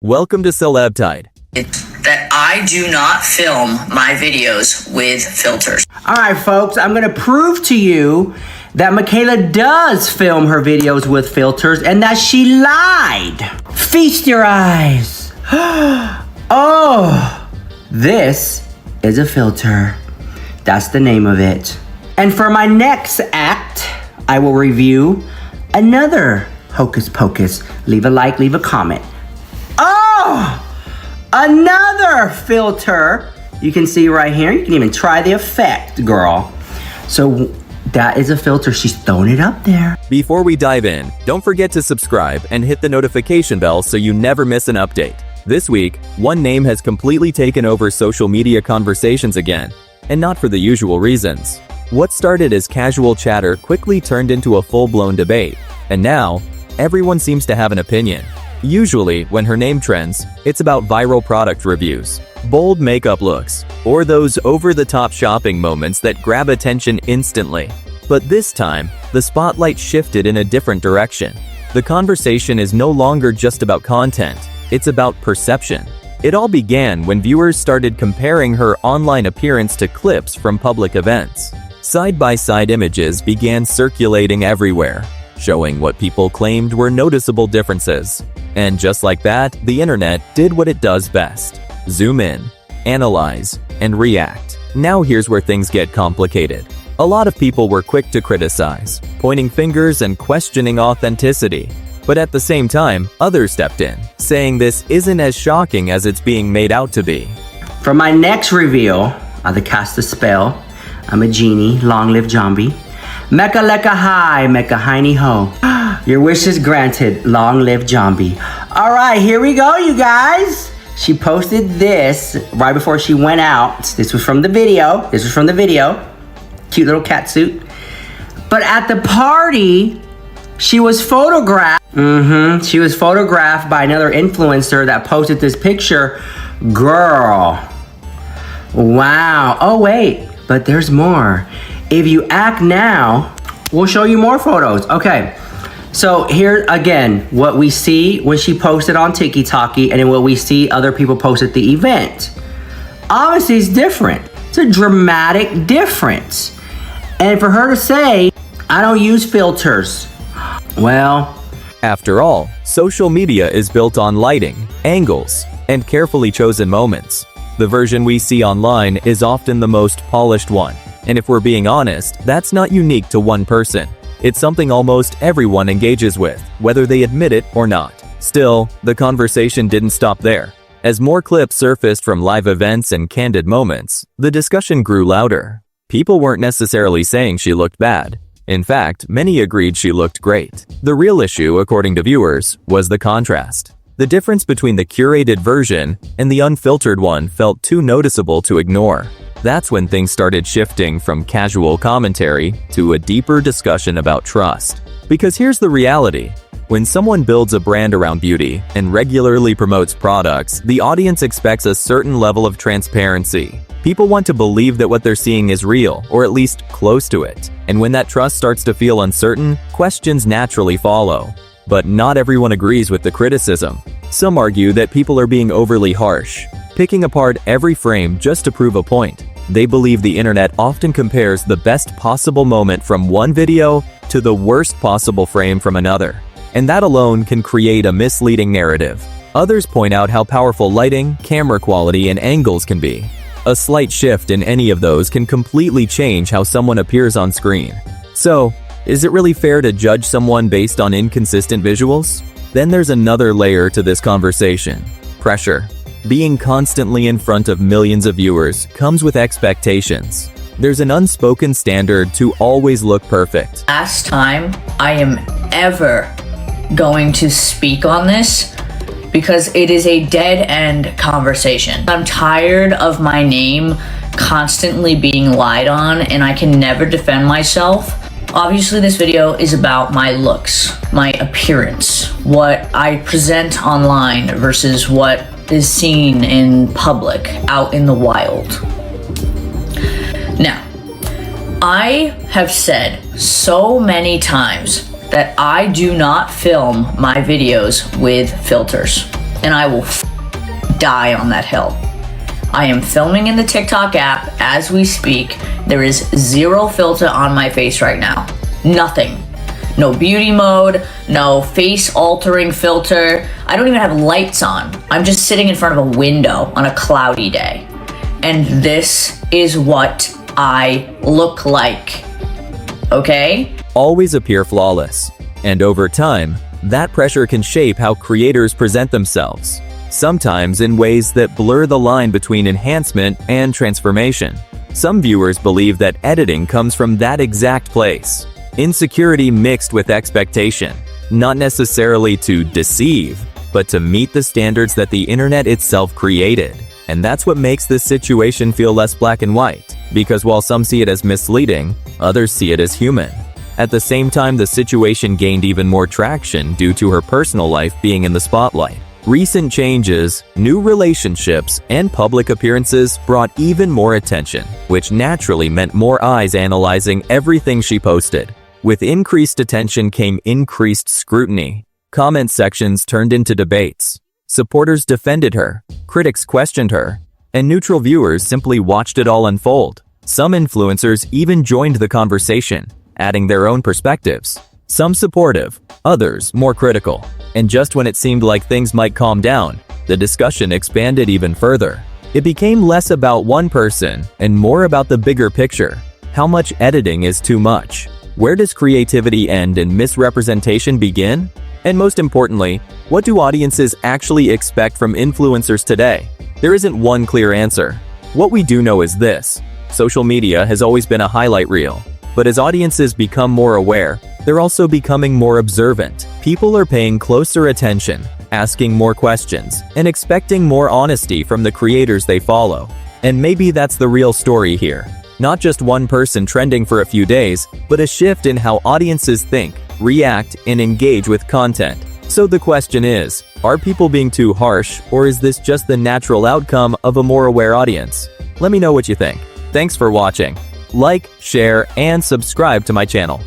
Welcome to CelebTide. That I do not film my videos with filters. All right, folks, I'm going to prove to you that Michaela does film her videos with filters and that she lied. Feast your eyes. Oh, this is a filter. That's the name of it. And for my next act, I will review another Hocus Pocus. Leave a like, leave a comment. Oh, another filter. You can see right here. You can even try the effect, girl. So that is a filter. She's throwing it up there. Before we dive in, don't forget to subscribe and hit the notification bell so you never miss an update. This week, one name has completely taken over social media conversations again, and not for the usual reasons. What started as casual chatter quickly turned into a full-blown debate, and now, everyone seems to have an opinion. Usually, when her name trends, it's about viral product reviews, bold makeup looks, or those over-the-top shopping moments that grab attention instantly. But this time, the spotlight shifted in a different direction. The conversation is no longer just about content, it's about perception. It all began when viewers started comparing her online appearance to clips from public events. Side-by-side images began circulating everywhere, showing what people claimed were noticeable differences. And just like that, the internet did what it does best: zoom in, analyze, and react. Now here's where things get complicated. A lot of people were quick to criticize, pointing fingers and questioning authenticity. But at the same time, others stepped in, saying this isn't as shocking as it's being made out to be. For my next reveal, I cast a spell. I'm a genie, long live Jambi. Mecca lecca hi, mecca hiney ho. Your wish is granted, long live Jambi. All right, here we go, you guys. She posted this right before she went out. This was from the video. Cute little cat suit. But at the party, she was photographed. She was photographed by another influencer that posted this picture. Girl. Wow. Oh, wait, but there's more. If you act now, we'll show you more photos. Okay, so here again, what we see when she posted on TikTok and then what we see other people post at the event. Obviously, it's different. It's a dramatic difference. And for her to say, I don't use filters, well, after all, social media is built on lighting, angles, and carefully chosen moments. The version we see online is often the most polished one. And if we're being honest, that's not unique to one person. It's something almost everyone engages with, whether they admit it or not. Still, the conversation didn't stop there. As more clips surfaced from live events and candid moments, the discussion grew louder. People weren't necessarily saying she looked bad. In fact, many agreed she looked great. The real issue, according to viewers, was the contrast. The difference between the curated version and the unfiltered one felt too noticeable to ignore. That's when things started shifting from casual commentary to a deeper discussion about trust. Because here's the reality. When someone builds a brand around beauty and regularly promotes products, the audience expects a certain level of transparency. People want to believe that what they're seeing is real, or at least close to it. And when that trust starts to feel uncertain, questions naturally follow. But not everyone agrees with the criticism. Some argue that people are being overly harsh, picking apart every frame just to prove a point. They believe the internet often compares the best possible moment from one video to the worst possible frame from another. And that alone can create a misleading narrative. Others point out how powerful lighting, camera quality, and angles can be. A slight shift in any of those can completely change how someone appears on screen. So, is it really fair to judge someone based on inconsistent visuals? Then there's another layer to this conversation: pressure. Being constantly in front of millions of viewers comes with expectations. There's an unspoken standard to always look perfect. Last time I am ever going to speak on this because it is a dead-end conversation. I'm tired of my name constantly being lied on and I can never defend myself. Obviously, this video is about my looks, my appearance, what I present online versus what is seen in public, out in the wild. Now, I have said so many times that I do not film my videos with filters. and I will die on that hill. I am filming in the TikTok app as we speak. There is zero filter on my face right now. Nothing. No beauty mode, no face altering filter. I don't even have lights on. I'm just sitting in front of a window on a cloudy day. And this is what I look like. Okay? Always appear flawless. And over time, that pressure can shape how creators present themselves, sometimes in ways that blur the line between enhancement and transformation. Some viewers believe that editing comes from that exact place. Insecurity mixed with expectation, not necessarily to deceive, but to meet the standards that the internet itself created. And that's what makes this situation feel less black and white, because while some see it as misleading, others see it as human. At the same time, the situation gained even more traction due to her personal life being in the spotlight. Recent changes, new relationships, and public appearances brought even more attention, which naturally meant more eyes analyzing everything she posted. With increased attention came increased scrutiny. Comment sections turned into debates. Supporters defended her, critics questioned her, and neutral viewers simply watched it all unfold. Some influencers even joined the conversation, adding their own perspectives. Some supportive, others more critical. And just when it seemed like things might calm down, the discussion expanded even further. It became less about one person and more about the bigger picture. How much editing is too much? Where does creativity end and misrepresentation begin? And most importantly, what do audiences actually expect from influencers today? There isn't one clear answer. What we do know is this: social media has always been a highlight reel. But as audiences become more aware, they're also becoming more observant. People are paying closer attention, asking more questions, and expecting more honesty from the creators they follow. And maybe that's the real story here. Not just one person trending for a few days, but a shift in how audiences think, react, and engage with content. So the question is, are people being too harsh, or is this just the natural outcome of a more aware audience? Let me know what you think. Thanks for watching. Like, share, and subscribe to my channel.